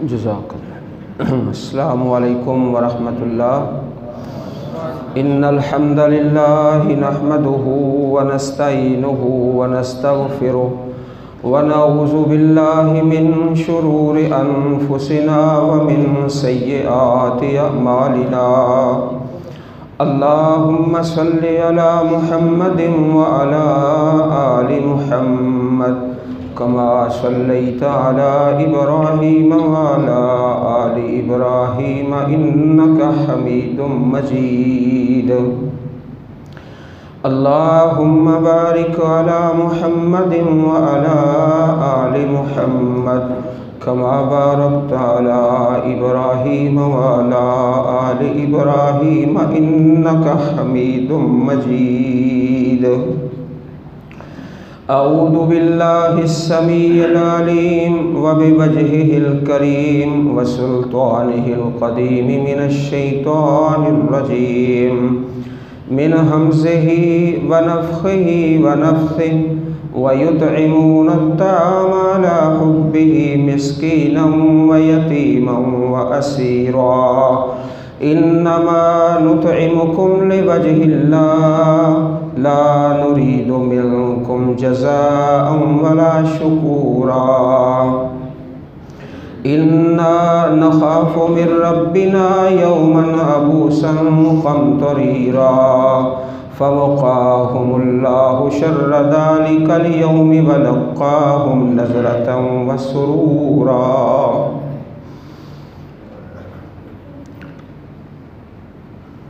जज़ाकल्लाह। अस्सलामु अलैकुम वरहमतुल्लाह। इन्नल हम्दलिल्लाहि नहमदुहु व नस्तईनुहु व नस्तगफिरुहु व नऊज़ु बिल्लाहि मिन शुरूरि अनफुसिना व मिन सय्यिआति अमालिना। अल्लाहुम्मा सल्लि अला मुहम्मदिन व अला आलि मुहम्मद कमा सल्लैता अला इब्राहीम व अला आलि इब्राहीम इन्नका हमीदुम मजीद। अल्लाहुम्मा बारिक अला मुहम्मदिन व अला आलि मुहम्मद कमा बारकता अला इब्राहीम व अला आलि इब्राहीम इन्नका हमीदुम मजीद। अऊज़ु बिल्लाहिस समीइल अलीम व बिवजहिल करीम व सुल्तानिहिल क़दीम मिनश शैतानिर रजीम मिन हमज़िही व नफ़ख़िही व नफ़्ख़िही व युतइमूना अत्ताअम अला हुब्बिही मिस्कीनन व यतीमन व असीरा इन्नमा नुतइमुकुम लिवजहिल्लाह ला नुरीदु मिनकुम जज़ाअन वला शुकूरा इन्ना नख़ाफ़ु मिन रब्बिना यौमन अबूसन क़मतरीरा फ़वक़ाहुमुल्लाहु शर्र ज़ालिकल यौमि व लक़्क़ाहुम नज़रतन व सुरूरा।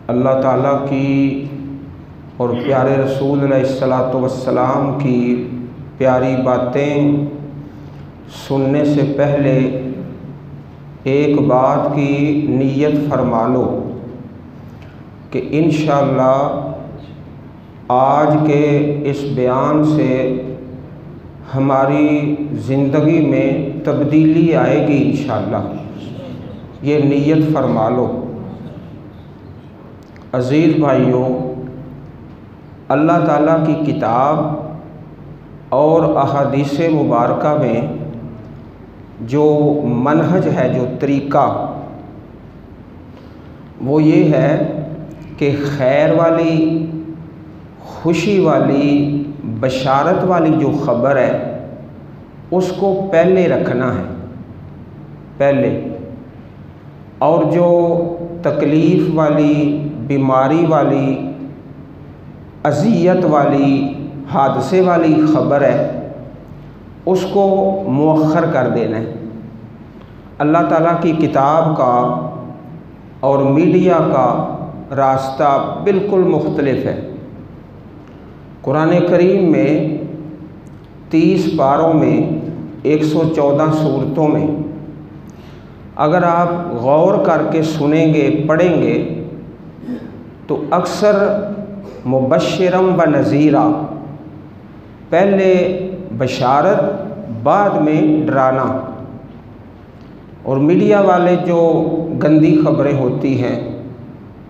अल्लाह ताला की और प्यारे रसूल अलैहिस्सलातु वस्सलाम की प्यारी बातें सुनने से पहले एक बात की नीयत फरमा लो कि इंशाअल्लाह आज के इस बयान से हमारी ज़िंदगी में तब्दीली आएगी इंशाअल्लाह, ये नीयत फरमा लो। अज़ीज़ भाइयों, अल्लाह ताला की किताब और अहादीस मुबारका में जो मनहज है, जो तरीक़ा, वो ये है कि खैर वाली, खुशी वाली, बशारत वाली जो ख़बर है उसको पहले रखना है, पहले, और जो तकलीफ़ वाली, बीमारी वाली, अज़ियत वाली, हादसे वाली ख़बर है उसको मुअख्खर कर देना है। अल्लाह ताला की किताब का और मीडिया का रास्ता बिल्कुल मुख्तलिफ है। कुरान करीम में 30 पारों में 114 सूरतों में अगर आप गौर करके सुनेंगे, पढ़ेंगे तो अक्सर मुबश्शिरम व नज़ीरा, पहले बशारत बाद में डराना, और मीडिया वाले जो गंदी ख़बरें होती हैं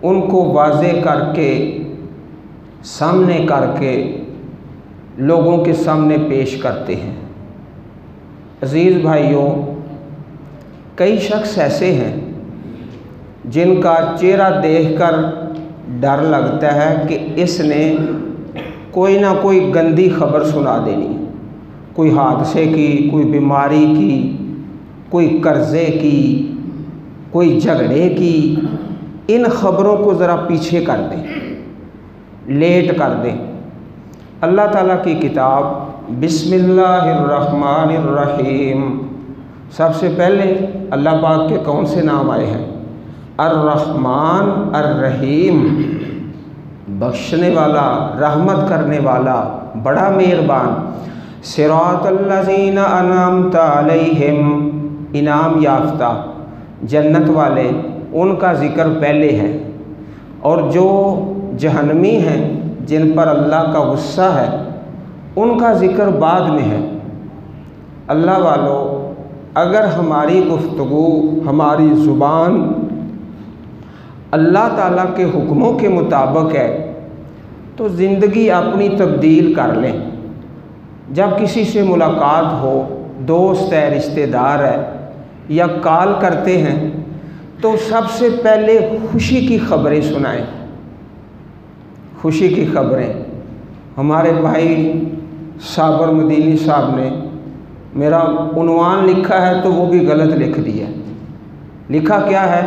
उनको वाज़े करके, सामने करके लोगों के सामने पेश करते हैं। अज़ीज़ भाइयों, कई शख्स ऐसे हैं जिनका चेहरा देखकर डर लगता है कि इसने कोई ना कोई गंदी खबर सुना देनी, कोई हादसे की, कोई बीमारी की, कोई कर्ज़े की, कोई झगड़े की। इन ख़बरों को ज़रा पीछे कर दें, लेट कर दें। अल्लाह ताला की किताब बिस्मिल्लाहिर्रहमानिर्रहीम, सबसे पहले अल्लाह पाक के कौन से नाम आए हैं? अर्रहमान अर्रहीम, बख्शने वाला, रहमत करने वाला, बड़ा मेहरबान। सिरातल्लज़ीना अनअमता अलैहिम, इनाम याफ्ता, जन्नत वाले, उनका ज़िक्र पहले है, और जो जहन्नमी हैं, जिन पर अल्लाह का गुस्सा है, उनका ज़िक्र बाद में है। अल्लाह वालों, अगर हमारी गुफ्तगू, हमारी ज़ुबान अल्लाह ताला के हुक्मों के मुताबिक है तो ज़िंदगी अपनी तब्दील कर लें। जब किसी से मुलाकात हो, दोस्त है, रिश्तेदार है, या कॉल करते हैं तो सबसे पहले खुशी की खबरें सुनाएं। खुशी की खबरें। हमारे भाई साबर मदीनी साहब ने मेरा उन्वान लिखा है तो वो भी गलत लिख दिया। लिखा क्या है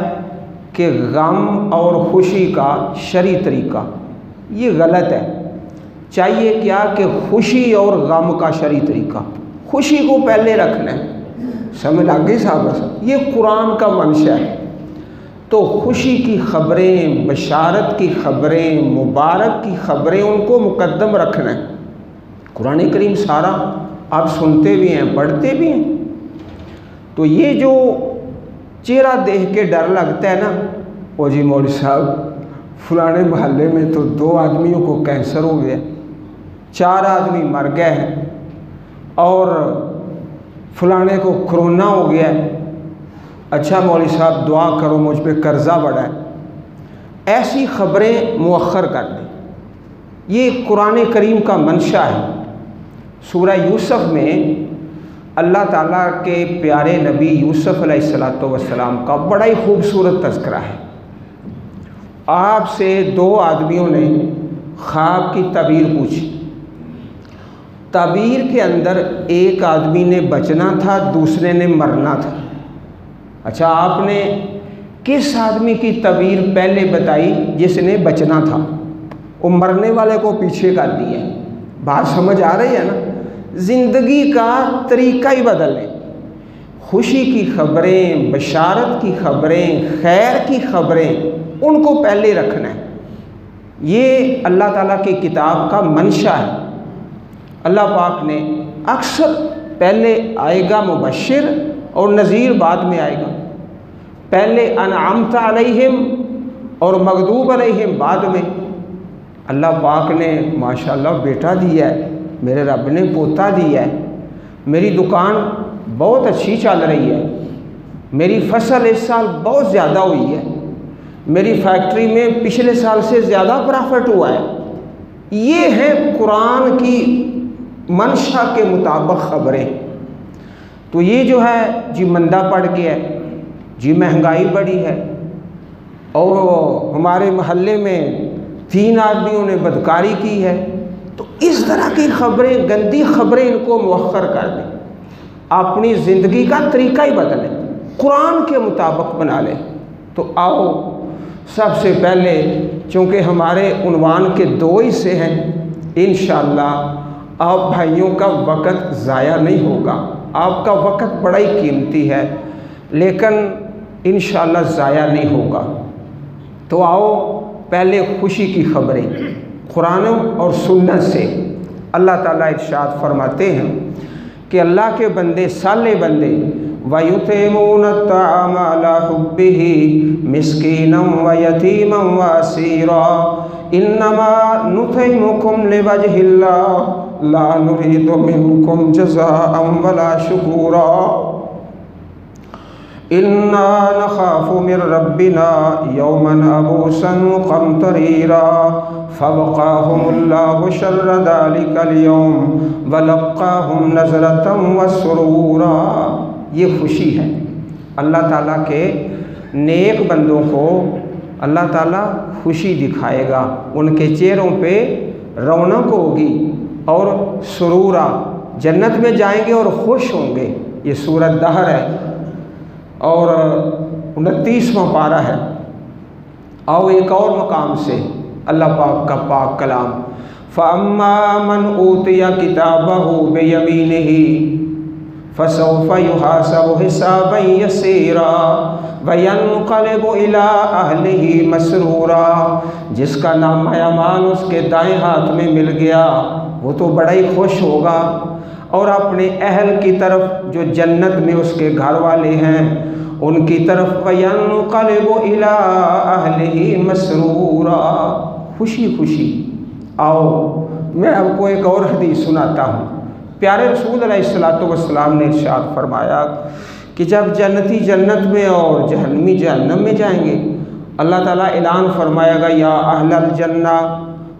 कि गम और खुशी का शरई तरीका, ये गलत है। चाहिए क्या कि खुशी और गम का शरई तरीका, खुशी को पहले रखना है। समझ आ गई साहब? ये कुरान का मंशा है। तो खुशी की खबरें, बशारत की खबरें, मुबारक की खबरें, उनको मुकद्दम रखना है। कुरान करीम सारा आप सुनते भी हैं, पढ़ते भी हैं। तो ये जो चेहरा देख के डर लगता है ना, ओ जी मौलवी साहब फलाने मोहल्ले में तो 2 आदमियों को कैंसर हो गया, 4 आदमी मर गए हैं, और फलाने को कोरोना हो गया है। अच्छा मौलवी साहब दुआ करो मुझ पे कर्ज़ा बढ़ा है। ऐसी खबरें मुअख्खर कर दें। ये कुरान करीम का मंशा है। सूरह यूसुफ में अल्लाह ताला के प्यारे नबी यूसुफ अलैहिस्सलातु वस्सलाम का बड़ा ही खूबसूरत तज़किरा है। आपसे 2 आदमियों ने ख्वाब की तबीर पूछी। तबीर के अंदर एक आदमी ने बचना था, दूसरे ने मरना था। अच्छा, आपने किस आदमी की तबीर पहले बताई जिसने बचना था? वो मरने वाले को पीछे कर दिया। बात समझ आ रही है ना? ज़िंदगी का तरीका ही बदल है। खुशी की खबरें, बशारत की खबरें, खैर की खबरें, उनको पहले रखना है। ये अल्लाह ताला की किताब का मंशा है। अल्लाह पाक ने अक्सर पहले आएगा मुबश्शिर और नज़ीर बाद में आएगा। पहले अनअमत अलैहिम और मगदूब अलैहिम बाद में। अल्लाह पाक ने माशाअल्लाह बेटा दिया है, मेरे रब ने पोता दिया है, मेरी दुकान बहुत अच्छी चल रही है, मेरी फसल इस साल बहुत ज़्यादा हुई है, मेरी फैक्ट्री में पिछले साल से ज़्यादा प्रॉफिट हुआ है। ये है कुरान की मंशा के मुताबिक खबरें। तो ये जो है जी मंदा पड़ गया है, जी महंगाई बढ़ी है, और हमारे मोहल्ले में 3 आदमियों ने बदकारी की है। तो इस तरह की खबरें, गंदी खबरें, इनको मुअख्खर कर दें। अपनी ज़िंदगी का तरीका ही बदलें, कुरान के मुताबिक बना लें। तो आओ सबसे पहले, चूँकि हमारे उन्वान के 2 हिस्से हैं, इंशाअल्लाह आप भाइयों का वक़्त ज़ाया नहीं होगा। आपका वक़्त बड़ा ही कीमती है, लेकिन इंशाअल्लाह ज़ाया नहीं होगा। तो आओ पहले खुशी की खबरें कुरान और सुन्नत से। अल्लाह ताला इरशाद फरमाते हैं कि अल्लाह के बंदे, साले बंदे, वयुतिमून अत्ताअम अला हुब्बिही मिस्कीनम व यतीमम व असीरा इन्नमा नुतिमुकुम लिवजहिल्लाह ला नुरीदु मिनकुम जज़ाअन वला शुकूरा इन्ना नखाफु मिर रब्बिना यौमन अबूसन क़मतरीरा फ़वक़ाहुमुल्लाहु शर्र ज़ालिकल यौम वलक़्क़ाहुम नज़रतन व सुरूरा। ये खुशी है। अल्लाह ताला के नेक बंदों को अल्लाह ताला खुशी दिखाएगा, उनके चेहरों पे रौनक होगी और सुरूरा, जन्नत में जाएंगे और खुश होंगे। ये सूरत दहर है और 29वां पारा है। आओ एक और मकाम से अल्लाह पाक का पाक कलाम, फ़अम्मा मन ऊतिया किताबहु बियमीनिही फ़सौफ़ युहासबु हिसाबन यसीरा वयन्क़लिबु इला अहलिही मसरूरा। जिसका नाम अमान उसके दाएं हाथ में मिल गया, वो तो बड़ा ही खुश होगा, और अपने अहल की तरफ, जो जन्नत में उसके घर वाले हैं, उनकी तरफ वयन्क़लिबु इला अहलिही मसरूरा, खुशी खुशी। आओ मैं आपको एक और हदीस सुनाता हूँ। प्यारे रसूल अलैहिस्सलातु वस्सलाम ने इरशाद फरमाया कि जब जन्नती जन्नत में और जहन्नमी जहन्नम में जाएंगे, अल्लाह ताला ऐलान फरमाएगा, या अहलल जन्ना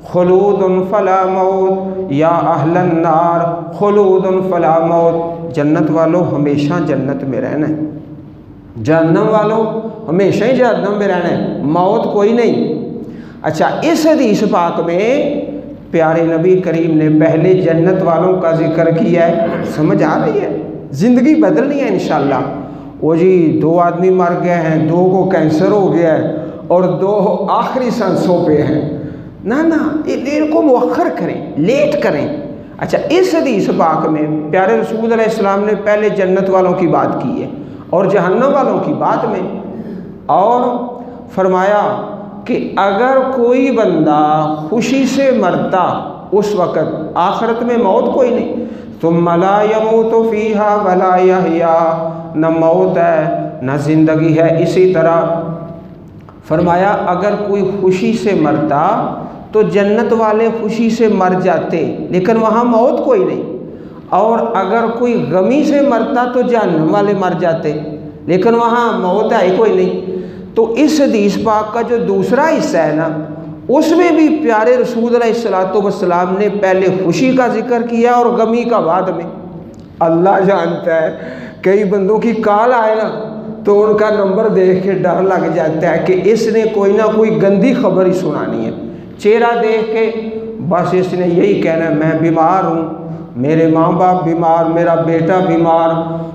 खुलूदुन फला मौत, या अहलन नार खुलूदुन फला मौत। जन्नत वालों हमेशा जन्नत में रहना है, जहन्नम वालों हमेशा ही जहन्नम में रहना है, मौत कोई नहीं। अच्छा, इस हदीस पाक में प्यारे नबी करीम ने पहले जन्नत वालों का जिक्र किया है। समझ आ रही है? ज़िंदगी बदलनी है इंशाअल्लाह। वो जी 2 आदमी मर गए हैं, 2 को कैंसर हो गया है और 2 आखिरी सांसों पे हैं। ना ना, इनको मुअख्खर करें, लेट करें। अच्छा, इस हदीस पाक में प्यारे रसूल अलैहि सलाम ने पहले जन्नत वालों की बात की है और जहन्नम वालों की बाद में, और फरमाया कि अगर कोई बंदा खुशी से मरता उस वक़्त, आखिरत में मौत कोई नहीं, सुम्मा ला यमूतु फ़ीहा वला यहया, न मौत है न ज़िंदगी है। इसी तरह फरमाया अगर कोई खुशी से मरता तो जन्नत वाले खुशी से मर जाते, लेकिन वहाँ मौत कोई नहीं, और अगर कोई गमी से मरता तो जहन्नम वाले मर जाते, लेकिन वहाँ मौत है कोई नहीं। तो इस हदीस पाक का जो दूसरा हिस्सा है ना, उसमें भी प्यारे रसूल अलैहिस्सलातु वस्सलाम ने पहले खुशी का जिक्र किया और गमी का बाद में। अल्लाह जानता है, कई बंदों की कॉल आए ना तो उनका नंबर देख के डर लग जाता है कि इसने कोई ना कोई गंदी खबर ही सुनानी है। चेहरा देख के बस इसने यही कहना है मैं बीमार हूँ, मेरे माँ बाप बीमार, मेरा बेटा बीमार,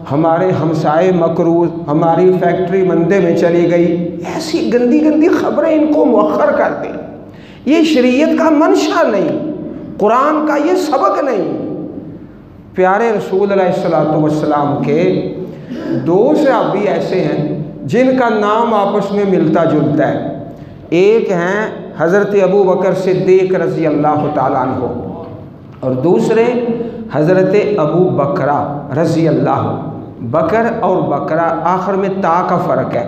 हमारे हमसाए मकरूज, हमारी फैक्ट्री मंदे में चली गई। ऐसी गंदी गंदी खबरें इनको मुअख्खर कर दें। ये शरीयत का मंशा नहीं, कुरान का ये सबक नहीं। प्यारे रसूल अलैहिस्सलातु वस्सलाम के 2 सहाबी ऐसे हैं जिनका नाम आपस में मिलता जुलता है। एक हैं हज़रत अबू बकर सिद्दीक़ रज़ी अल्लाह ताला अन्हु और दूसरे हज़रत अबू बकरा रज़ी अल्लाह। बकर और बकरा आखिर में ता का फ़र्क है।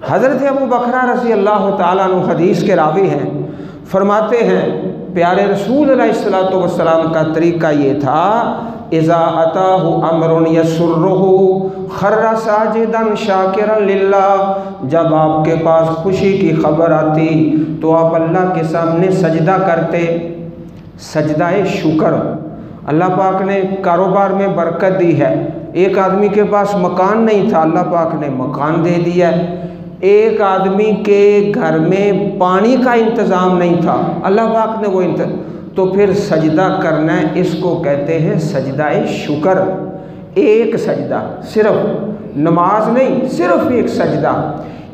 हज़रत अबू बकरा रज़ी अल्लाह ताला अन्हु हदीस के रावी हैं। फरमाते हैं प्यारे रसूल अलैहिस्सलातु वस्सलाम का तरीका ये था, इज़ा अताहु अमरुन यसुर्रुहु खर्रा साजिदन शाकिरन लिल्लाह, जब आपके पास खुशी की खबर आती तो आप अल्लाह के सामने सजदा करते। सजदाए शुक्र। अल्लाह पाक ने कारोबार में बरकत दी है। एक आदमी के पास मकान नहीं था, अल्लाह पाक ने मकान दे दिया। एक आदमी के घर में पानी का इंतज़ाम नहीं था, अल्लाह पाक ने वो तो फिर सजदा करना है, इसको कहते हैं सजदाए शुक्र। एक सजदा, सिर्फ नमाज नहीं, सिर्फ एक सजदा।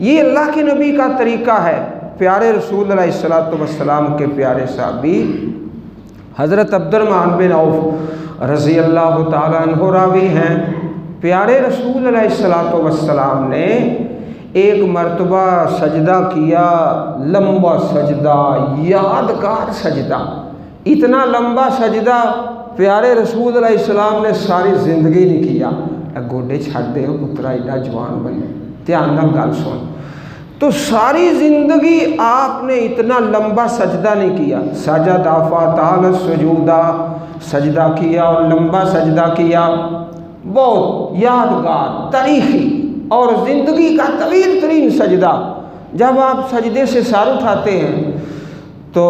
ये अल्लाह के नबी का तरीका है। प्यारे रसूल अलैहिस्सलातु वस्सलाम के प्यारे साहबी हज़रत अब्दुर्रहमान बिन औफ रज़ी अल्लाह ताला अन्हु रावी हैं। प्यारे रसूल अलैहिस्सलातु वस्सलाम ने एक मर्तबा सजदा किया, लंबा सजदा, यादगार सजदा। इतना लंबा सजदा प्यारे रसूल अलैहिस्सलाम ने सारी ज़िंदगी नहीं किया। गोडे छड़ दे पुत्रा, एडा जवान बने, ध्यान नाल गल सुन। तो सारी ज़िंदगी आपने इतना लंबा सजदा नहीं किया। सजदा फ़ताल सुजूदा, सजदा किया और लंबा सजदा किया, बहुत यादगार, तारीख़ी और ज़िंदगी का तवील तरीन सजदा। जब आप सजदे से सर उठाते हैं तो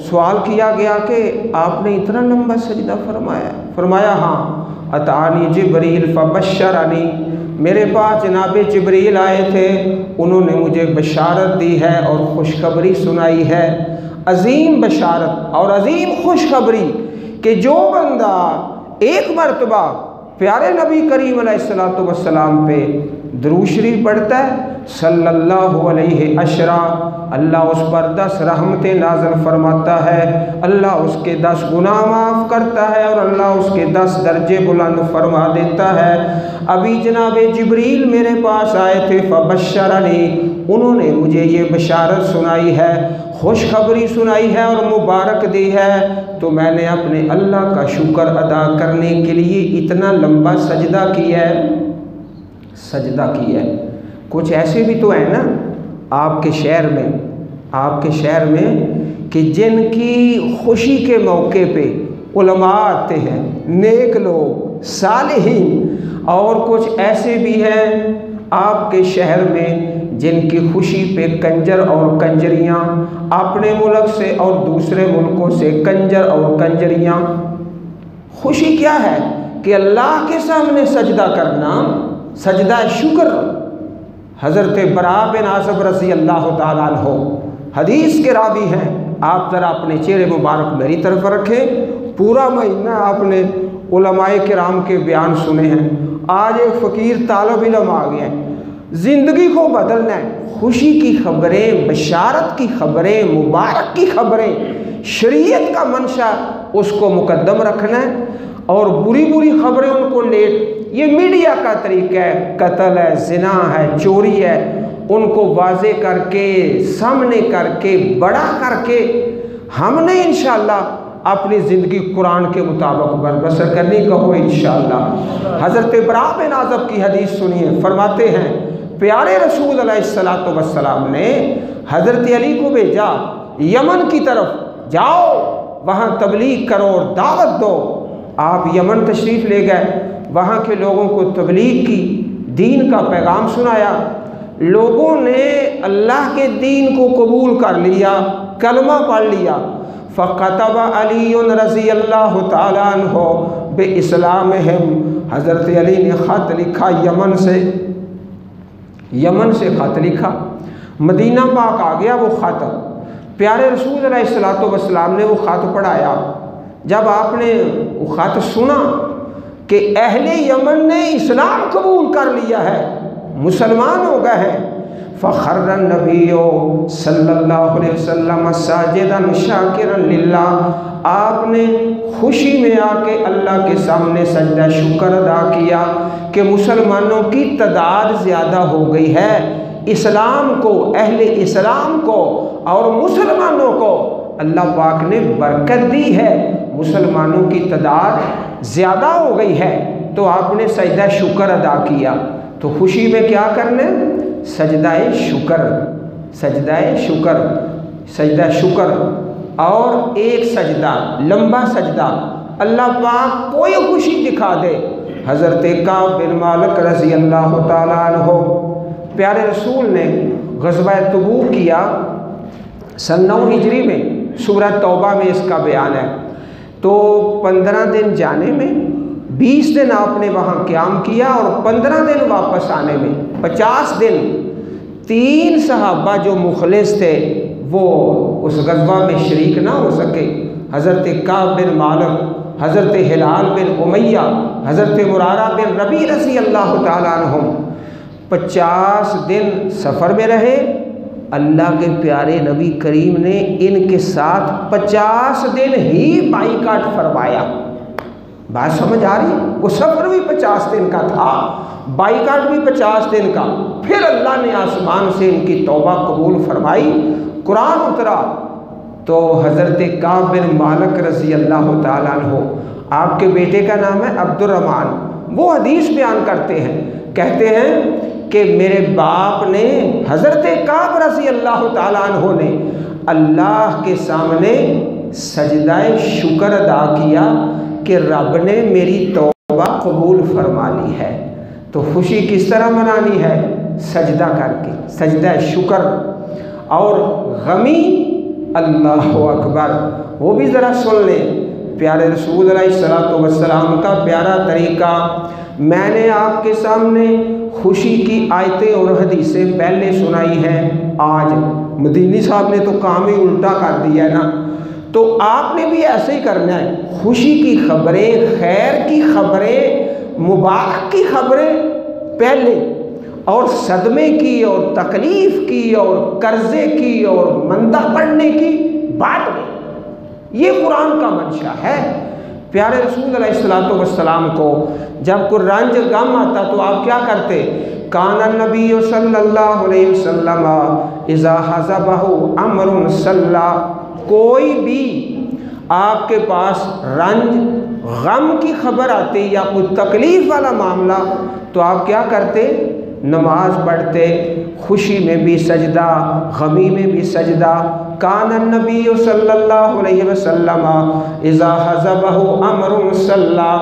सवाल किया गया कि आपने इतना लंबा सजदा फरमाया। फरमाया हाँ, अतानी जिब्रील फबश्शरनी, मेरे पास जनाब जिब्रील आए थे, उन्होंने मुझे बशारत दी है और खुशखबरी सुनाई है। अजीम बशारत और अजीम खुशखबरी कि जो बंदा एक मरतबा प्यारे नबी करीम अलैहिस्सलातु वस्सलाम पे दुरूद शरीफ पढ़ता है सल्लल्लाहु अलैहि अशरा, अल्लाह उस पर 10 रहमतें नाज़िल फरमाता है, अल्लाह उसके 10 गुनाह माफ़ करता है और अल्लाह उसके 10 दर्जे बुलंद फरमा देता है। अभी जनाब जिब्रील मेरे पास आए थे, फबश्शरनी, उन्होंने मुझे ये बशारत सुनाई है, खुशखबरी सुनाई है और मुबारक दी है। तो मैंने अपने अल्लाह का शुक्र अदा करने के लिए इतना लंबा सजदा किया है, सजदा किया है। कुछ ऐसे भी तो है ना आपके शहर में कि जिनकी खुशी के मौके पे उलमा आते हैं, नेक लोग, सालिहीन, और कुछ ऐसे भी हैं आपके शहर में जिनकी खुशी पे कंजर और कंजरियाँ, अपने मुल्क से और दूसरे मुल्कों से कंजर और कंजरियाँ। खुशी क्या है कि अल्लाह के सामने सजदा करना, सजदा शुक्र। हज़रत बरा बिन आज़िब रज़ी अल्लाह ताला अन्हु हदीस के रावी हैं। आप ज़रा अपने चेहरे मुबारक मेरी तरफ रखें। पूरा महीना आपने उलमाए किराम के बयान सुने हैं। आज एक फ़कीर तालिब इल्म आ गए हैं, ज़िंदगी को बदलना है। खुशी की खबरें, बशारत की खबरें, मुबारक की खबरें, शरीयत का मंशा उसको मुकद्दम रखना है और बुरी बुरी खबरें उनको ये मीडिया का तरीका है। कत्ल है, ज़िना है, चोरी है, उनको वाज़े करके, सामने करके, बड़ा करके हमने इंशाअल्लाह अपनी ज़िंदगी कुरान के मुताबिक बसर करनी। कहो इंशाअल्लाह। हज़रत बरा बिन आज़िब की हदीस सुनिए। फरमाते हैं प्यारे रसूल अलैहिस्सलातु वस्सलाम ने हज़रत अली को भेजा यमन की तरफ, जाओ वहाँ तबलीग करो और दावत दो। आप यमन तशरीफ़ ले गए, वहाँ के लोगों को तबलीग की, दीन का पैगाम सुनाया। लोगों ने अल्लाह के दीन को कबूल कर लिया, कलमा पढ़ लिया। फ़क़तब अली रज़ी अल्लाह ताला अन्हु बे इस्लामिहिम। हज़रत अली ने ख़त लिखा यमन से ख़त लिखा। मदीना पाक आ गया वो ख़त। प्यारे रसूल अलैहिस्सलातु वस्सलाम ने वो ख़त पढ़ाया। जब आपने वो ख़त सुना कि अहले यमन ने इस्लाम कबूल कर लिया है, मुसलमान हो गए हैं, फ़ख़र्रन नबियो सल्लल्लाहु अलैहि वसल्लम साजिदन शाकिरन लिल्लाह। आपने खुशी में आके अल्लाह के सामने सजदा शुक्र अदा किया कि मुसलमानों की तादाद ज़्यादा हो गई है। इस्लाम को, अहले इस्लाम को और मुसलमानों को अल्लाह पाक ने बरकत दी है, मुसलमानों की तादाद ज़्यादा हो गई है। तो आपने सजदा शुक्र अदा किया। तो खुशी में क्या करना है? सजदाए शुक्र, सजदाए शुक्र, सजदा शुक्र। और एक सजदा, लंबा सजदा, अल्लाह पाक कोई खुशी दिखा दे। हज़रत काब बिन मालिक रज़ी अल्लाह ताला अन्हु, प्यारे रसूल ने ग़ज़वा तबूक किया सन 9 हिजरी में। सूरह तौबा में इसका बयान है। तो 15 दिन जाने में, 20 दिन आपने वहाँ क़याम किया और 15 दिन वापस आने में 50 दिन। 3 सहाबा जो मुखलिस थे वो उस ग़ज़वा में शरीक ना हो सके। हज़रत काब बिन मालिक, हज़रत हिलाल बिन उमैया, हज़रत मुरारा बिन रबी रज़ी अल्लाह ताला अन्हुम 50 दिन सफ़र में रहे। अल्लाह के प्यारे नबी करीम ने इनके साथ 50 दिन ही बाइकाट फरमाया। बात समझ आ रही? वो सफ़र भी 50 दिन का था, बाइकाट भी 50 दिन का। फिर अल्लाह ने आसमान से इनकी तौबा कबूल फरमाई, कुरान उतरा। तो हज़रत काब बिन मालिक रज़ी अल्लाह ताला अन्हु, आपके बेटे का नाम है अब्दुर्रहमान, वो हदीस बयान करते हैं, कहते हैं कि मेरे बाप ने, हज़रत काब रज़ी अल्लाह ताला अन्हु ने अल्लाह के सामने सजदाए शुक्र अदा किया कि रब ने मेरी तौबा कबूल फरमा ली है। तो खुशी किस तरह मनानी है? सजदा करके, सजदा शुक्र। और गमी, अल्लाह अकबर, वो भी ज़रा सुन लें। प्यारे रसूल अलैहिस्सलातु वस्सलाम का प्यारा तरीका। मैंने आपके सामने खुशी की आयतें और हदीसें पहले सुनाई हैं। आज मदीनी साहब ने तो काम ही उल्टा कर दिया है ना। तो आपने भी ऐसे ही करना है। खुशी की खबरें, खैर की खबरें, मुबारक की खबरें पहले, और सदमे की और तकलीफ़ की और कर्ज़े की और मंदा पड़ने की बाद में। ये कुरान का मंशा है। प्यारे रसूल अलैहिस्सलातु वस्सलाम को जब कोई रंज गम आता तो आप क्या करते? काना नबी सल्लल्लाहु अलैहि वसल्लम इज़ा हज़बहु अम्रुन सल्ला। कोई भी आपके पास रंज गम की खबर आती या कोई तकलीफ़ वाला मामला, तो आप क्या करते? नमाज पढ़ते, खुशी में भी सजदा, गमी में भी सजदा। काना नबी सल्लल्लाहु अलैहि वसल्लम इज़ा हज़बहु अम्रुन सल्ला।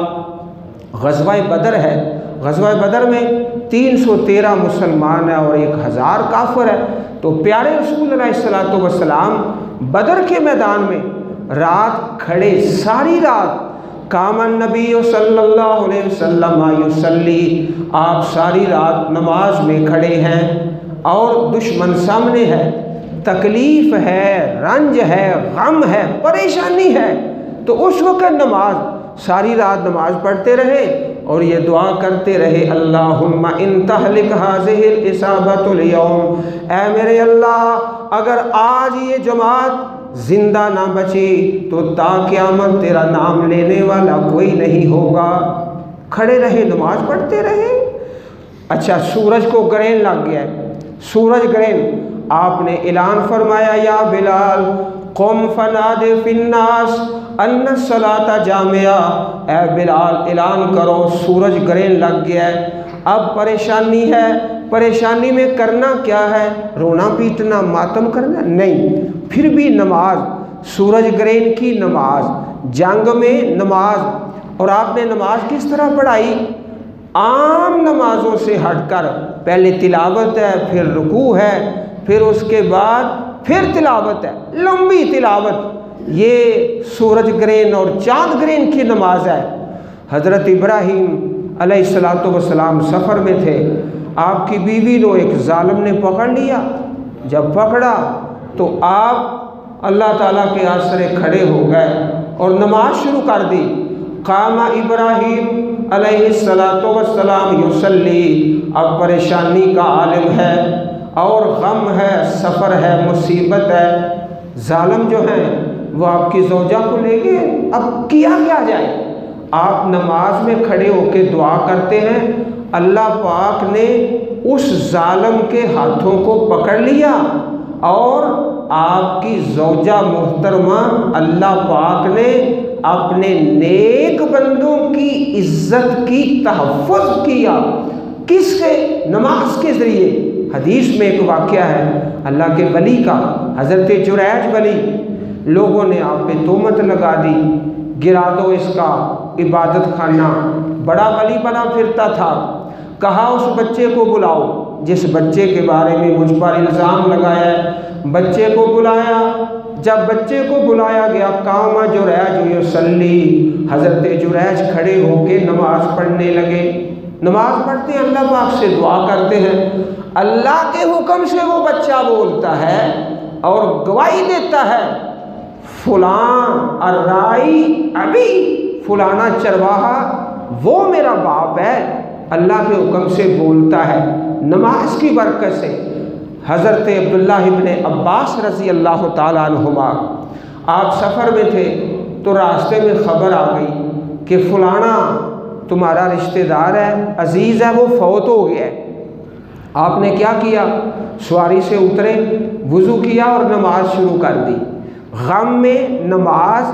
ग़ज़वा बदर है। ग़ज़वा बदर में 313 मुसलमान है और 1000 काफिर है। तो प्यारे रसूल अलैहिस्सलातु वस्सलाम बदर के मैदान में रात खड़े, सारी रात कामन नबी सल्लल्लाहु अलैहि वसल्लम युसल्ली, आप सारी रात नमाज में खड़े हैं और दुश्मन सामने है, तकलीफ़ है, रंज है, गम है, परेशानी है, तो उस वक़्त नमाज, सारी रात नमाज पढ़ते रहे और ये दुआ करते रहे, अल्लाहुम्मा इन तहलिक हाज़िहिल इसाबतुल यौम, ऐ मेरे अल्लाह अगर आज ये जमात जिंदा ना बची तो ता क़यामत तेरा नाम लेने वाला कोई नहीं होगा। खड़े रहे, नमाज पढ़ते रहे। अच्छा, सूरज को ग्रहण लग गया, सूरज ग्रहण, आपने ऐलान फरमाया, या बिलाल क़ुम फनादे फिन्नास अन्ना सलाता जामिया, ए बिलाल ऐलान करो सूरज ग्रहण लग गया है। अब परेशानी है, परेशानी में करना क्या है? रोना पीटना, मातम करना नहीं, फिर भी नमाज, सूरज ग्रहण की नमाज, जंग में नमाज। और आपने नमाज किस तरह पढ़ाई? आम नमाजों से हटकर, पहले तिलावत है, फिर रुकू है, फिर उसके बाद फिर तिलावत है, लंबी तिलावत। ये सूरज ग्रहण और चाँद ग्रहण की नमाज है। हज़रत इब्राहीम अलैहिस्सलातु वस्सलाम सफ़र में थे, आपकी बीवी को एक जालिम ने पकड़ लिया। जब पकड़ा तो आप अल्लाह ताला के आसरे खड़े हो गए और नमाज शुरू कर दी। कामा इब्राहीम अलैहिस्सलातु वस्सलाम युसल्ली, अब परेशानी का आलम है और गम है, सफ़र है, मुसीबत है, जालिम जो हैं वो आपकी ज़ौजा को ले गए। अब किया क्या जाए? आप नमाज में खड़े होकर दुआ करते हैं, अल्लाह पाक ने उस जालिम के हाथों को पकड़ लिया और आपकी ज़ौजा मोहतरमा अल्लाह पाक ने अपने नेक बंदों की इज्जत की तहफ़्फ़ुज़ किया। किसके? नमाज के ज़रिए। हदीस में एक वाक़या है अल्लाह के वली का, हज़रत जुरैज वली, लोगों ने आप पे तोहमत लगा दी, गिरा दो इसका इबादत खाना, बड़ा वली बना फिरता था। कहा उस बच्चे को बुलाओ जिस बच्चे के बारे में मुझ पर इल्ज़ाम लगाया है। बच्चे को बुलाया, जब बच्चे को बुलाया गया, कामा जुरैज युसल्ली, हज़रत जुरैज खड़े होके नमाज पढ़ने लगे। नमाज पढ़ते हैं, अल्लाह पाक से दुआ करते हैं, अल्लाह के हुक्म से वो बच्चा बोलता है और गवाही देता है, फुलान अर्राई अभी, फुलाना चरवाहा वो मेरा बाप है, अल्लाह के हुक्म से बोलता है। नमाज की बरकत से हज़रत अब्दुल्लाह इब्ने अब्बास रज़ी अल्लाह ताला अन्हुमा, आप सफ़र में थे तो रास्ते में ख़बर आ गई कि फ़लाना तुम्हारा रिश्तेदार है, अजीज़ है, वो फौत हो गया है। आपने क्या किया? सवारी से उतरे, वज़ू किया और नमाज शुरू कर दी। गम में नमाज,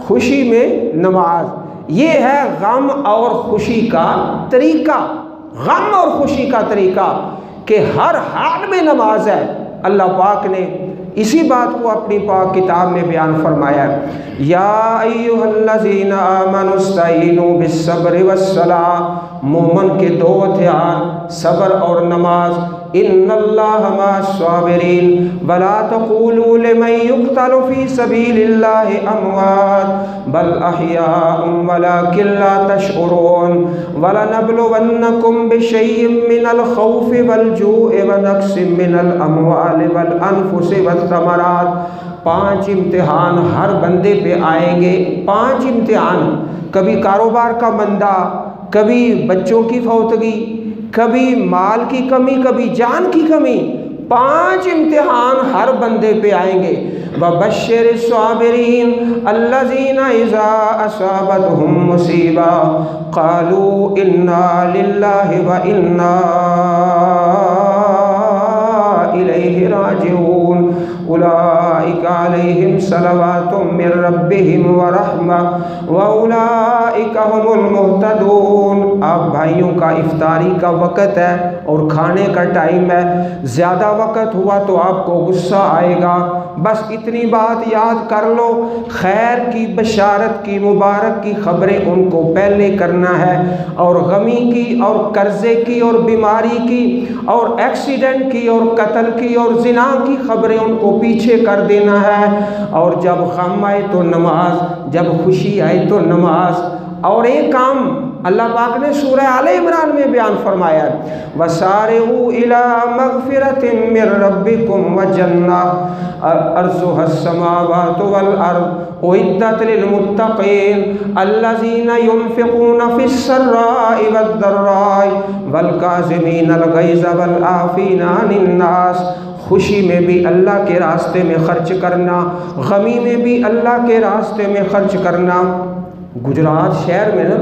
खुशी में नमाज, ये है गम और खुशी का तरीका। गम और खुशी का तरीका कि हर हाल में नमाज है। अल्लाह पाक ने इसी बात को अपनी पाक किताब में बयान फरमाया, या अय्युहल्लज़ीना आमनुस्तईनु बिस्सब्रि वस्सलाह, मोमन के दो हथियार सब्र और नमाज। इन्नल्लाह मअस्साबिरीन वला तक़ूलू लिमन युक़तलु फ़ी सबीलिल्लाहि अमवात बल अहयाउम वलाकिन ला तशऊरून वलनब्लुवन्नकुम बिशैइम मिनल खौफ़ि वल जू'i व नक़्सिम मिनल अमवालि वल अनफ़ुसि वस्समरात। 5 इम्तिहान हर बंदे पे आएंगे, 5 इम्तिहान। कभी कारोबार का मंदा, कभी बच्चों की फौतगी, कभी माल की कमी, कभी जान की कमी। 5 इम्तिहान हर बंदे पे आएंगे। वबश्शिरिस साबिरीन अल्लज़ीना इज़ा असाबतहुम मुसीबा क़ालू इन्ना लिल्लाहि व इन्ना इलैहि राजिऊन उलाइका अलैहिम सलवातुम मिर रब्बिहिम व रहमा व उलाइका हुमुल मुहतदून। अब भाइयों का इफ्तारी का वक़्त है और खाने का टाइम है। ज़्यादा वक़्त हुआ तो आपको गुस्सा आएगा, बस इतनी बात याद कर लो, खैर की, बशारत की, मुबारक की ख़बरें उनको पहले करना है और गमी की और कर्ज़े की और बीमारी की और एक्सीडेंट की और कत्ल की और ज़िना की ख़बरें उनको पीछे कर देना है। और जब गम आए तो नमाज, जब खुशी आए तो नमाज। और एक काम अल्लाह पाक ने सूरह आले इमरान में बयान फरमाया, वसारिऊ इला मगफिरतिम मिर रब्बिकुम व जन्नह अर्जुहस समावातु वल अर्द उइद्दत लिल मुत्तक़ीन अल्लज़ीना युनफ़िक़ूना फ़िस सर्राइ वद दर्राइ वल काज़िमीनल ग़ैज़ वल आफ़ीना अनिन नास। खुशी में भी अल्लाह के रास्ते में ख़र्च करना, गमी में भी अल्लाह के रास्ते में ख़र्च करना। गुजरात शहर में ना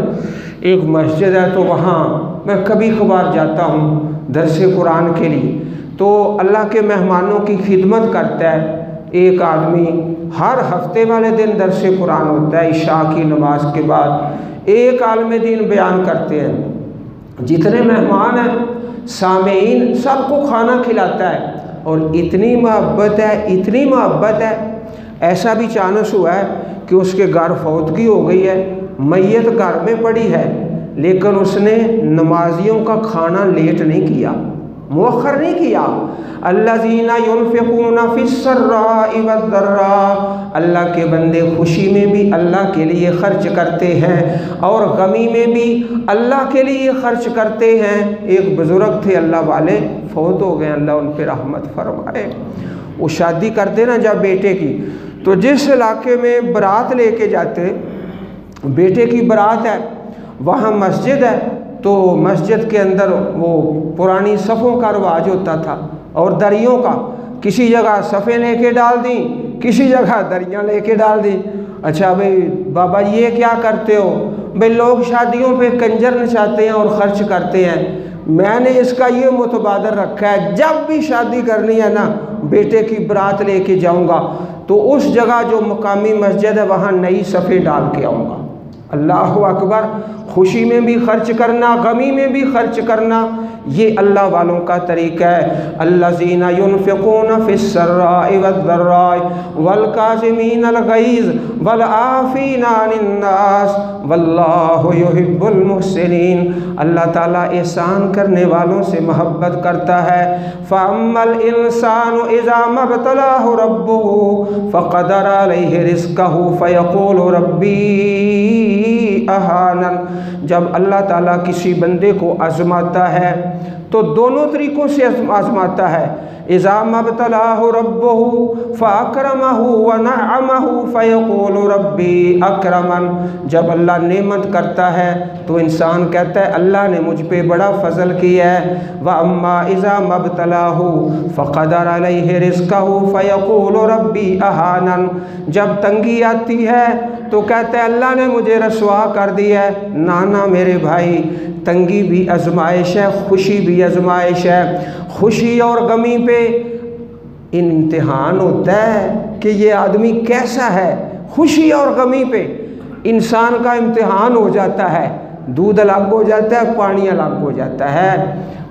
एक मस्जिद है, तो वहाँ मैं कभी कभार जाता हूँ दरसे कुरान के लिए। तो अल्लाह के मेहमानों की खिदमत करता है एक आदमी, हर हफ्ते वाले दिन दरसे कुरान होता है इशा की नमाज के बाद। एक आलिम दीन बयान करते हैं, जितने मेहमान हैं सामीन सबको खाना खिलाता है, और इतनी मोहब्बत है, इतनी मोहब्बत है। ऐसा भी चांस हुआ है कि उसके घर फौतगी हो गई है, मैयत घर में पड़ी है, लेकिन उसने नमाजियों का खाना लेट नहीं किया, मुअख्खर नहीं किया। अल्लज़ीना युनफ़िक़ूना फ़िस सर्राइ वद दर्रा, अल्लाह के बंदे खुशी में भी अल्लाह के लिए ख़र्च करते हैं और गमी में भी अल्लाह के लिए ख़र्च करते हैं। एक बुज़ुर्ग थे अल्लाह वाले, फौत हो गए, अल्लाह उन पर रहमत फरमाए। वो शादी करते ना जब बेटे की, तो जिस इलाके में बारात लेके जाते, बेटे की बारात है, वहाँ मस्जिद है, तो मस्जिद के अंदर वो पुरानी सफ़ों का रिवाज होता था और दरियों का। किसी जगह सफ़े लेके डाल दी, किसी जगह दरियाँ लेके डाल दी। अच्छा भाई बाबा ये क्या करते हो? भाई लोग शादियों पे कंजर नचाते हैं और ख़र्च करते हैं, मैंने इसका ये मुतबादर रखा है, जब भी शादी करनी है ना बेटे की बारात लेके जाऊंगा तो उस जगह जो मुकामी मस्जिद है वहाँ नई सफ़े डाल के आऊँगा। अल्लाह अकबर। खुशी में भी खर्च करना, गमी में भी खर्च करना, ये अल्लाह वालों का तरीका है। अल्लज़ीना युनफ़िक़ूना फ़िस सर्राइ वद दर्राइ वल काज़िमीनल ग़ैज़ वल आफ़ीना अनिन नास वल्लाहु युहिब्बुल मुहसिनीन। अल्लाह ताला एहसान करने वालों से मोहब्बत करता है। फ़अम्मल इंसानु इज़ा मब्तलाहु रब्बुहु फ़क़दर अलैहि रिज़्क़हु फ़यक़ूलु रब्बी अहानन। जब अल्लाह ताला किसी बंदे को आज़माता है तो दोनों तरीक़ों से आज़माता है। इज़ा मब्तलाहु रब्बुहु फ़अकरमहु व नअमहु फ़यक़ूलु रब्बी अक्रमन। जब अल्लाह नेमत करता है तो इंसान कहता है अल्लाह ने मुझ पे बड़ा फ़ज़ल किया है। व अम्मा इज़ा मब्तलाहु फ़क़दर अलैहि रिज़्क़हु फ़यक़ूलु रब्बी अहानन। जब तंगी आती है तो कहता है अल्लाह ने मुझे रसवा कर दिया है। नाना मेरे भाई, तंगी भी आजमाइश है, खुशी भी आजमाइश है। खुशी और गमी पे इम्तिहान होता है कि ये आदमी कैसा है। खुशी और गमी पे इंसान का इम्तिहान हो जाता है। दूध अलग हो जाता है, पानी अलग हो जाता है।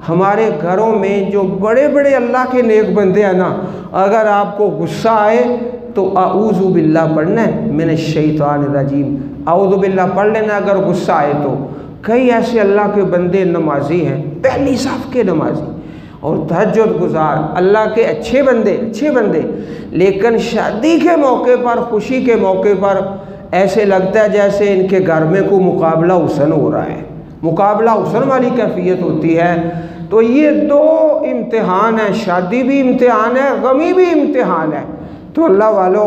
हमारे घरों में जो बड़े बड़े अल्लाह के नेक बंदे हैं ना, अगर आपको गुस्सा आए तो आऊज़ु बिल्लाह पढ़ना है, मिनश शैतानिर रजीम, आऊज़ु बिल्लाह पढ़ लेना अगर गुस्सा आए तो। कई ऐसे अल्लाह के बंदे नमाजी हैं, पहली साफ के नमाजी और तहज्जुद गुजार, अल्लाह के अच्छे बंदे, लेकिन शादी के मौके पर, खुशी के मौके पर ऐसे लगता है जैसे इनके घर में कोई मुकाबला हुसन हो रहा है, मुकाबला हुसन वाली कैफियत होती है। तो ये दो इम्तिहान है, शादी भी इम्तिहान है, गमी भी इम्तिहान है। तो अल्लाह वालों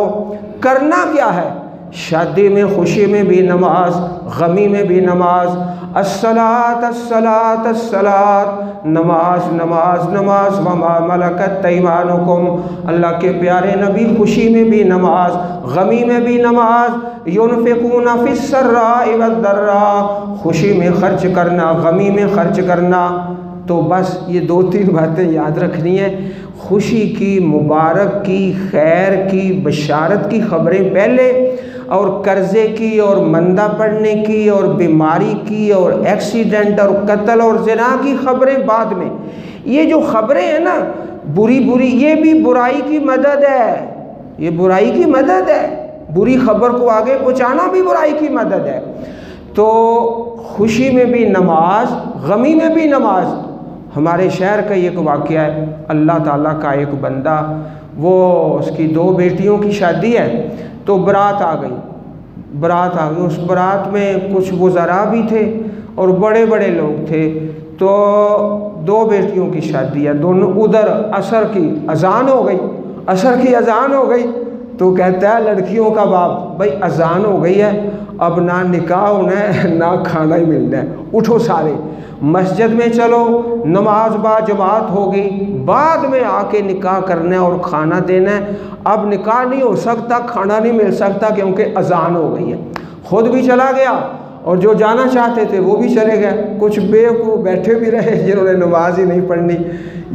करना क्या है? शादी में खुशी में भी नमाज, गमी में भी नमाज। अस्सलात अस्सलात अस्सलात, नमाज नमाज नमाज। वमा मलकत ऐमानुकुम, अल्लाह के प्यारे नबी खुशी में भी नमाज, गमी में भी नमाज। युनफ़िक़ूना फ़िस सर्राइ वद दर्रा, खुशी में खर्च करना, गमी में खर्च करना। तो बस ये दो तीन बातें याद रखनी है। खुशी की, मुबारक की, खैर की, बशारत की खबरें पहले, और कर्ज़े की और मंदा पड़ने की और बीमारी की और एक्सीडेंट और कत्ल और ज़िना की खबरें बाद में। ये जो खबरें हैं ना बुरी बुरी, ये भी बुराई की मदद है, ये बुराई की मदद है। बुरी खबर को आगे पहुँचाना भी बुराई की मदद है। तो खुशी में भी नमाज, गमी में भी नमाज। हमारे शहर का एक वाक़या है, अल्लाह ताला का एक बंदा, वो उसकी दो बेटियों की शादी है, तो बारात आ गई। बारात आ गई। उस बारात में कुछ वज़रा भी थे और बड़े बड़े लोग थे। तो दो बेटियों की शादी है, दोनों उधर असर की अजान हो गई, असर की अजान हो गई। तो कहता है लड़कियों का बाप, भाई अजान हो गई है, अब ना निकाह होना है ना खाना ही मिलना है, उठो सारे मस्जिद में चलो, नमाज बा जमात होगी, बाद में आके निकाह करना है और खाना देना है। अब निकाह नहीं हो सकता, खाना नहीं मिल सकता क्योंकि अजान हो गई है। खुद भी चला गया और जो जाना चाहते थे वो भी चले गए। कुछ बेवकूफ़ बैठे भी रहे जिन्होंने नमाज ही नहीं पढ़नी।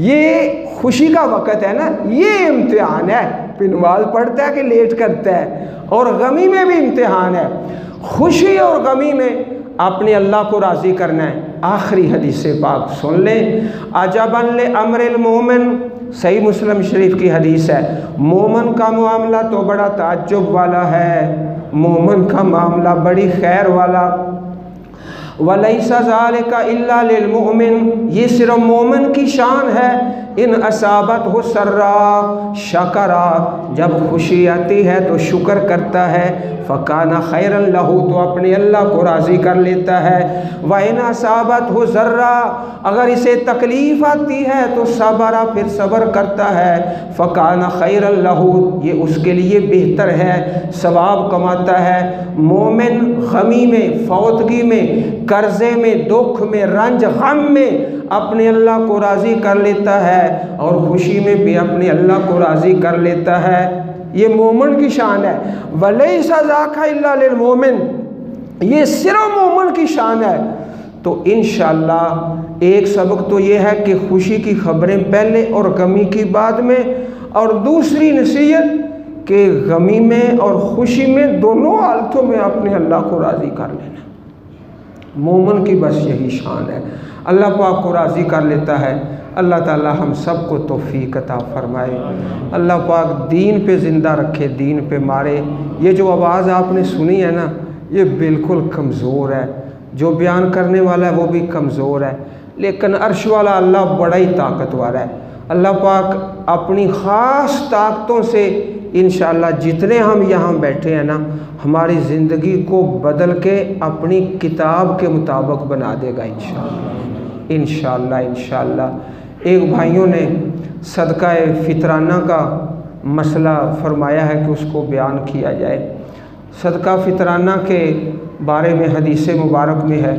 ये खुशी का वक़्त है ना, ये इम्तिहान है, फिर नमाज पढ़ता है कि लेट करता है। और गमी में भी इम्तिहान है, खुशी और गमी में अपने अल्लाह को राज़ी करना है। आखिरी हदीस पाक सुन लें, अजबन ले अमरिल मोमिन, सही मुस्लिम शरीफ की हदीस है, मोमन का मामला तो बड़ा ताज्जुब वाला है, मोमन का मामला बड़ी खैर वाला। वलैसा ज़ालिका इल्ला लिल मोमिन, ये सिर्फ मोमिन की शान है। इन असाबत हो सर्रा शकरा, जब खुशी आती है तो शुक्र करता है, फ़काना खैरन लहू, तो अपने अल्लाह को राज़ी कर लेता है। व इन असाबत हो ज़र्रा, अगर इसे तकलीफ़ आती है तो सबरा, फिर सब्र करता है, फ़काना खैरन लहू, ये उसके लिए बेहतर है, सवाब कमाता है। मोमिन गमी में, फौतगी में, कर्ज़े में, दुख में, रंज गम में अपने अल्लाह को राज़ी कर लेता है और खुशी में भी अपने अल्लाह को राज़ी कर लेता है। ये मोमिन की शान है। वलैसा ज़ाका इल्ला लिल मोमिन, ये सिर्फ मोमिन की शान है। तो इंशाअल्लाह एक सबक तो ये है कि खुशी की खबरें पहले और गमी की बाद में, और दूसरी नसीहत कि गमी में और खुशी में दोनों हालतों में अपने अल्लाह को राज़ी कर लेना। मोमिन की बस यही शान है, अल्लाह पाक को राज़ी कर लेता है। अल्लाह ताला हम सब को तौफीक अता फ़रमाए। अल्लाह पाक दीन पे ज़िंदा रखे, दीन पे मारे। ये जो आवाज़ आपने सुनी है ना, ये बिल्कुल कमज़ोर है, जो बयान करने वाला है वो भी कमज़ोर है, लेकिन अर्श वाला अल्लाह बड़ा ही ताकतवर है। अल्लाह पाक अपनी ख़ास ताकतों से इंशाअल्लाह जितने हम यहाँ बैठे हैं ना, हमारी ज़िंदगी को बदल के अपनी किताब के मुताबिक बना देगा इंशाअल्लाह, इंशाअल्लाह, इंशाअल्लाह। एक भाइयों ने सदका फ़ितराना का मसला फरमाया है कि उसको बयान किया जाए। सदका फ़ितराना के बारे में हदीस मुबारक में है,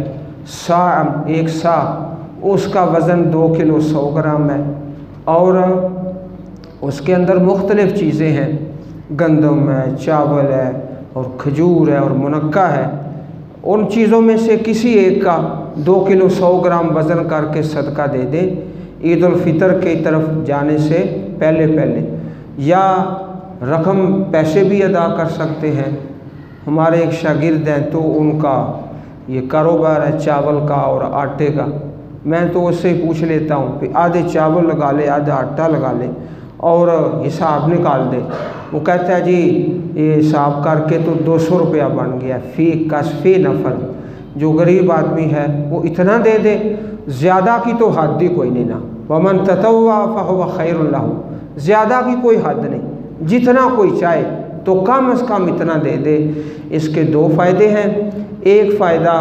सा, एक सा, उसका वज़न 2 किलो 100 ग्राम है और उसके अंदर मुख्तलिफ़ चीज़ें हैं, गंदम है, चावल है और खजूर है और मुनक्का है। उन चीज़ों में से किसी एक का 2 किलो 100 ग्राम वज़न करके सदका दे दें ईद उल फ़ितर की तरफ जाने से पहले पहले, या रकम पैसे भी अदा कर सकते हैं। हमारे एक शागिर्द हैं तो उनका ये कारोबार है चावल का और आटे का, मैं तो उससे पूछ लेता हूँ कि आधे चावल लगा ले, आधा आटा लगा ले और हिसाब निकाल दे। वो कहता है जी ये हिसाब करके तो 200 रुपया बन गया फ़ी कस फ़ी नफर। जो गरीब आदमी है वो इतना दे दे, ज़्यादा की तो हद ही कोई नहीं ना। वमन ततव्वा फहुव खैरुल लहू, ज़्यादा की कोई हद नहीं, जितना कोई चाहे तो कम से कम इतना दे दे। इसके 2 फ़ायदे हैं। एक फ़ायदा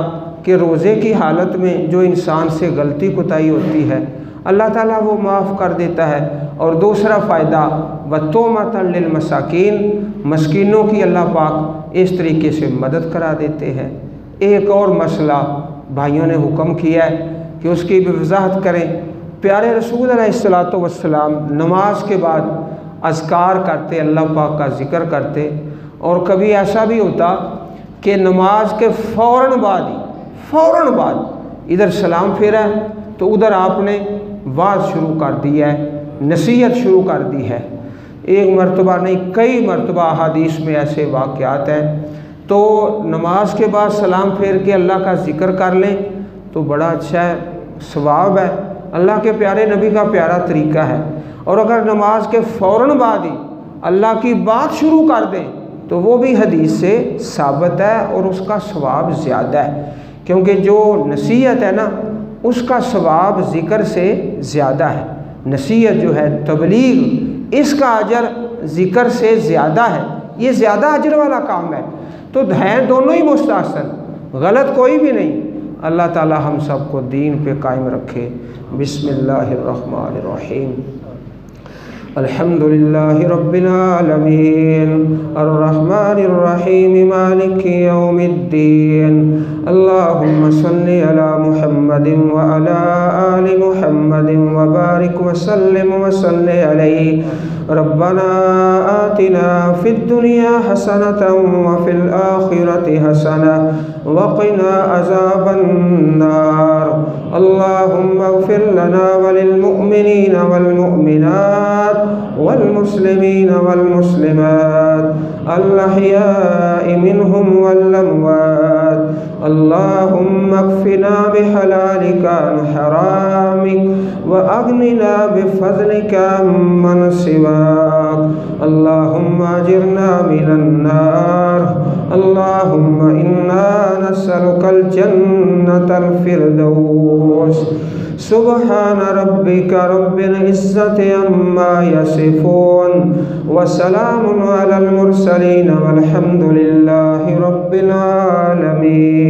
कि रोज़े की हालत में जो इंसान से गलती कोताही होती है अल्लाह ताला वो माफ़ कर देता है, और दूसरा फ़ायदा वतोमतन लिल मसाकीन, मस्कीनों की अल्लाह पाक इस तरीके से मदद करा देते हैं। एक और मसला भाइयों ने हुक्म किया है कि उसकी भी वजाहत करें। प्यारे रसूल अलैहिस्सलातु वस्सलाम नमाज के बाद अज़कार करते, अल्लाह पाक का ज़िक्र करते, और कभी ऐसा भी होता कि नमाज के फ़ौरन बाद इधर सलाम फेरा है तो उधर आपने वाज़ शुरू कर दिया है, नसीहत शुरू कर दी है। एक मरतबा नहीं कई मरतबा अहादीस में ऐसे वाक़यात हैं। तो नमाज के बाद सलाम फेर के अल्लाह का ज़िक्र कर लें तो बड़ा अच्छा है, सवाब है, अल्लाह के प्यारे नबी का प्यारा तरीका है। और अगर नमाज के फ़ौरन बाद ही अल्लाह की बात शुरू कर दें तो वो भी हदीस से साबित है और उसका सवाब ज़्यादा है, क्योंकि जो नसीहत है ना उसका सवाब ज़िक्र से ज़्यादा है। नसीहत जो है तबलीग, इसका अजर ज़िक्र से ज़्यादा है, ये ज़्यादा अजर वाला काम है। तो है दोनों ही मुस्तहसन, गलत कोई भी नहीं। अल्लाह ताला हम सबको दीन पे कायम रखे। बिस्मिल्लाहिर्रहमानिर्रहीम। अल्हम्दुलिल्लाहि रब्बिल आलमीन अर्रहमानिर्रहीम मालिकि यौमिद्दीन। अल्लाहुम्मा सल्लि अला मुहम्मदिन व अला आलि मुहम्मदिन व बारिक व सल्लिम व सल्लि अलैहि। रब्बना आतिना फिद दुनिया हसनतन व फिल आखिरति हसनह व क़िना अज़ाबन नार। अल्लाहुम्मा इग़फिर लना व लिल मुअमिनीना वल मुअमिनात वल मुस्लिमीना वल मुस्लिमात अल अहयाइ मिनहुम वल अमवात। अल्लाहुम्मा अक्फिना बिहलालिका अन हरामिक व अग्निना बिफज़लिका अम्मन सिवाक। अल्लाहुम्मा अजिरना मिनन नार। अल्लाहुम्मा इन्ना नस्अलुकल जन्नतल फिरदौस। सुब्हान रब्बिका रब्बिल इज़्ज़ति अम्मा यसिफून व सलामुन अलल मुरसलीन वल्हम्दुलिल्लाहि रब्बिल आलमीन।